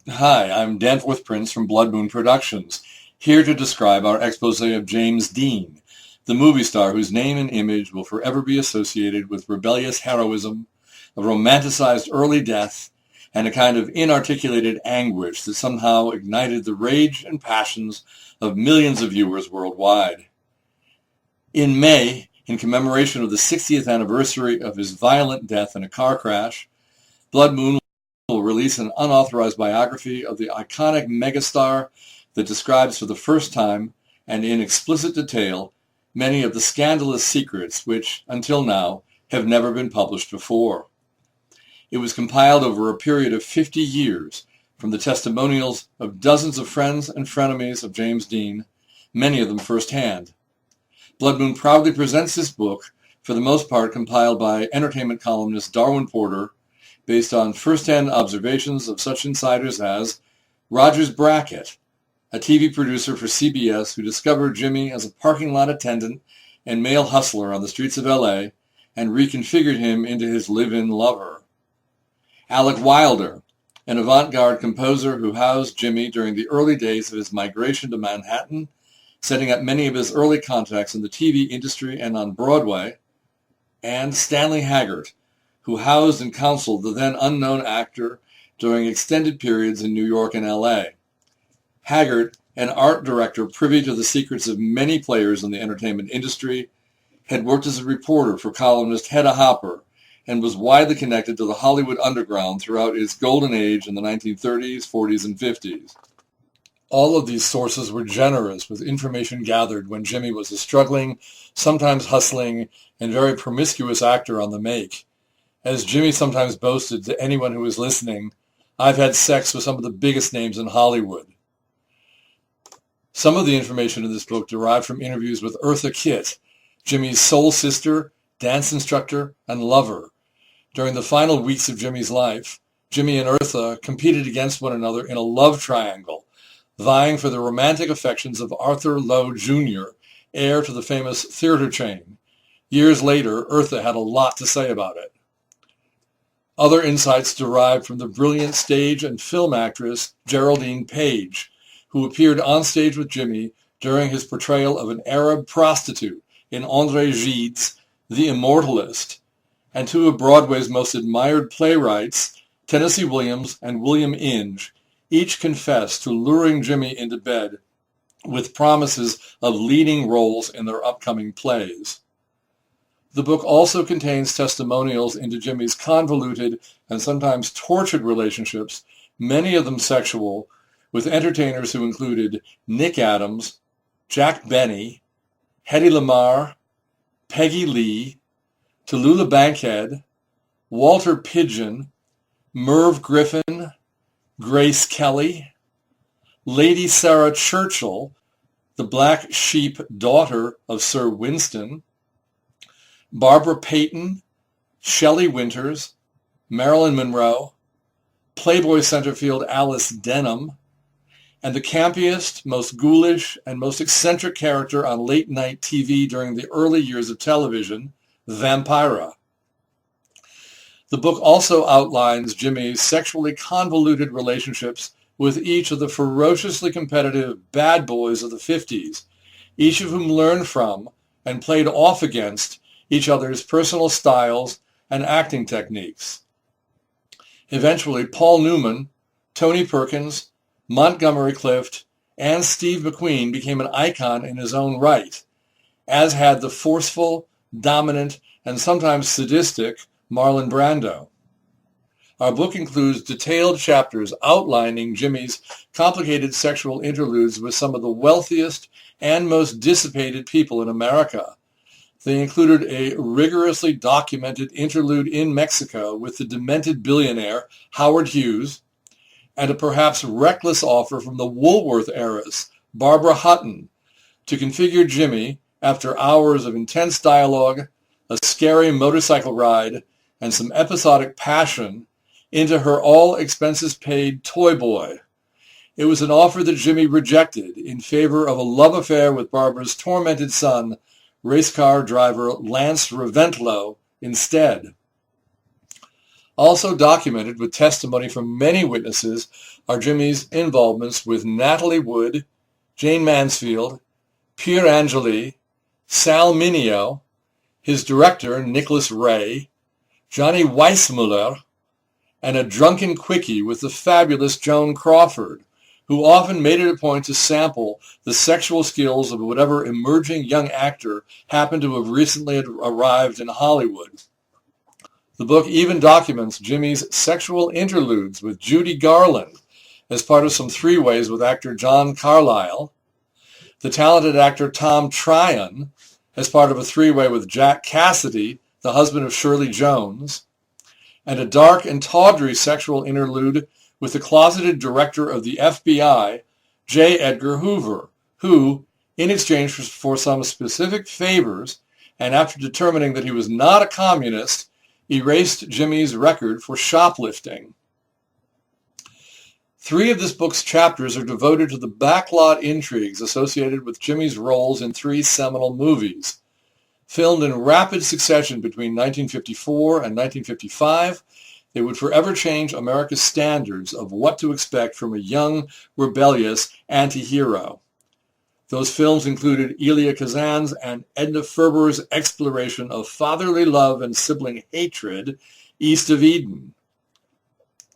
Hi, I'm Danforth Prince from Blood Moon Productions, here to describe our expose of James Dean, the movie star whose name and image will forever be associated with rebellious heroism, a romanticized early death, and a kind of inarticulated anguish that somehow ignited the rage and passions of millions of viewers worldwide. In May, in commemoration of the 60th anniversary of his violent death in a car crash, Blood Moon will release an unauthorized biography of the iconic megastar that describes for the first time and in explicit detail many of the scandalous secrets which, until now, have never been published before. It was compiled over a period of 50 years from the testimonials of dozens of friends and frenemies of James Dean, many of them firsthand. Blood Moon proudly presents this book, for the most part compiled by entertainment columnist Darwin Porter, based on first-hand observations of such insiders as Rogers Brackett, a TV producer for CBS who discovered Jimmy as a parking lot attendant and male hustler on the streets of LA and reconfigured him into his live-in lover. Alec Wilder, an avant-garde composer who housed Jimmy during the early days of his migration to Manhattan, setting up many of his early contacts in the TV industry and on Broadway, and Stanley Haggart, who housed and counseled the then unknown actor during extended periods in New York and LA. Haggart, an art director privy to the secrets of many players in the entertainment industry, had worked as a reporter for columnist Hedda Hopper and was widely connected to the Hollywood underground throughout its golden age in the 1930s, 40s, and 50s. All of these sources were generous with information gathered when Jimmy was a struggling, sometimes hustling, and very promiscuous actor on the make. As Jimmy sometimes boasted to anyone who was listening, "I've had sex with some of the biggest names in Hollywood." Some of the information in this book derived from interviews with Eartha Kitt, Jimmy's soul sister, dance instructor, and lover. During the final weeks of Jimmy's life, Jimmy and Eartha competed against one another in a love triangle, vying for the romantic affections of Arthur Lowe Jr., heir to the famous theater chain. Years later, Eartha had a lot to say about it. Other insights derived from the brilliant stage and film actress Geraldine Page, who appeared on stage with Jimmy during his portrayal of an Arab prostitute in André Gide's The Immortalist, and two of Broadway's most admired playwrights, Tennessee Williams and William Inge, each confessed to luring Jimmy into bed with promises of leading roles in their upcoming plays. The book also contains testimonials into Jimmy's convoluted and sometimes tortured relationships, many of them sexual, with entertainers who included Nick Adams, Jack Benny, Hedy Lamarr, Peggy Lee, Tallulah Bankhead, Walter Pidgeon, Merv Griffin, Grace Kelly, Lady Sarah Churchill, the black sheep daughter of Sir Winston, Barbara Payton, Shelley Winters, Marilyn Monroe, Playboy centerfield Alice Denham, and the campiest, most ghoulish, and most eccentric character on late-night TV during the early years of television, Vampira. The book also outlines Jimmy's sexually convoluted relationships with each of the ferociously competitive bad boys of the 50s, each of whom learned from and played off against each other's personal styles and acting techniques. Eventually, Paul Newman, Tony Perkins, Montgomery Clift, and Steve McQueen became an icon in his own right, as had the forceful, dominant, and sometimes sadistic Marlon Brando. Our book includes detailed chapters outlining Jimmy's complicated sexual interludes with some of the wealthiest and most dissipated people in America. They included a rigorously documented interlude in Mexico with the demented billionaire Howard Hughes, and a perhaps reckless offer from the Woolworth heiress Barbara Hutton to configure Jimmy, after hours of intense dialogue, a scary motorcycle ride, and some episodic passion, into her all-expenses-paid toy boy. It was an offer that Jimmy rejected in favor of a love affair with Barbara's tormented son, race car driver Lance Reventlow, instead. Also documented with testimony from many witnesses are Jimmy's involvements with Natalie Wood, Jane Mansfield, Pier Angeli, Sal Mineo, his director Nicholas Ray, Johnny Weissmuller, and a drunken quickie with the fabulous Joan Crawford, who often made it a point to sample the sexual skills of whatever emerging young actor happened to have recently arrived in Hollywood. The book even documents Jimmy's sexual interludes with Judy Garland as part of some three-ways with actor John Carlyle, the talented actor Tom Tryon as part of a three-way with Jack Cassidy, the husband of Shirley Jones, and a dark and tawdry sexual interlude with the closeted director of the FBI, J. Edgar Hoover, who, in exchange for some specific favors, and after determining that he was not a communist, erased Jimmy's record for shoplifting. 3 of this book's chapters are devoted to the backlot intrigues associated with Jimmy's roles in 3 seminal movies. Filmed in rapid succession between 1954 and 1955, they would forever change America's standards of what to expect from a young, rebellious anti-hero. Those films included Elia Kazan's and Edna Ferber's exploration of fatherly love and sibling hatred, East of Eden.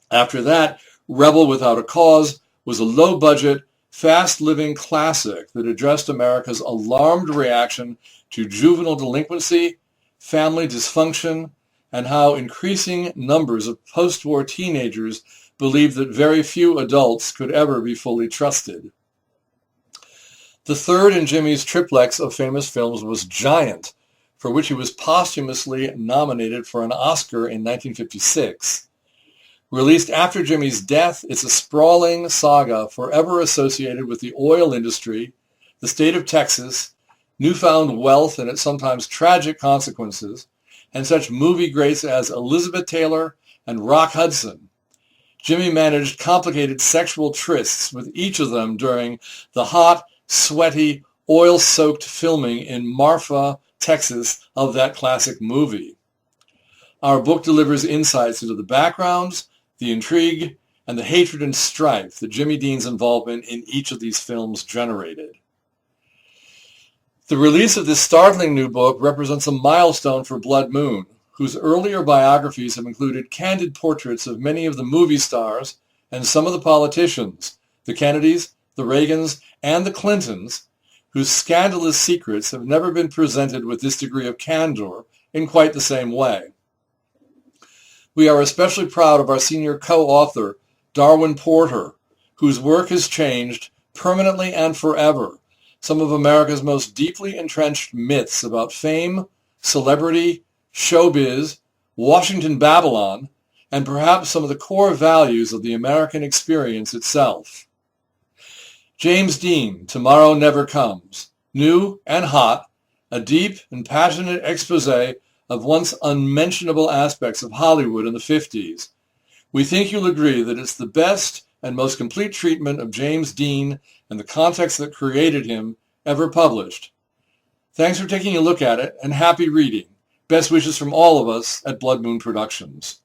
After that, Rebel Without a Cause was a low-budget, fast-living classic that addressed America's alarmed reaction to juvenile delinquency, family dysfunction, and how increasing numbers of post-war teenagers believed that very few adults could ever be fully trusted. The third in Jimmy's triplex of famous films was Giant, for which he was posthumously nominated for an Oscar in 1956. Released after Jimmy's death, it's a sprawling saga forever associated with the oil industry, the state of Texas, newfound wealth and its sometimes tragic consequences, and such movie greats as Elizabeth Taylor and Rock Hudson. Jimmy managed complicated sexual trysts with each of them during the hot, sweaty, oil-soaked filming in Marfa, Texas, of that classic movie. Our book delivers insights into the backgrounds, the intrigue, and the hatred and strife that Jimmy Dean's involvement in each of these films generated. The release of this startling new book represents a milestone for Blood Moon, whose earlier biographies have included candid portraits of many of the movie stars and some of the politicians, the Kennedys, the Reagans, and the Clintons, whose scandalous secrets have never been presented with this degree of candor in quite the same way. We are especially proud of our senior co-author, Darwin Porter, whose work has changed, permanently and forever, some of America's most deeply entrenched myths about fame, celebrity, showbiz, Washington Babylon, and perhaps some of the core values of the American experience itself. James Dean, Tomorrow Never Comes, new and hot, a deep and passionate expose of once unmentionable aspects of Hollywood in the 50s. We think you'll agree that it's the best and most complete treatment of James Dean and the context that created him ever published. Thanks for taking a look at it, and happy reading. Best wishes from all of us at Blood Moon Productions.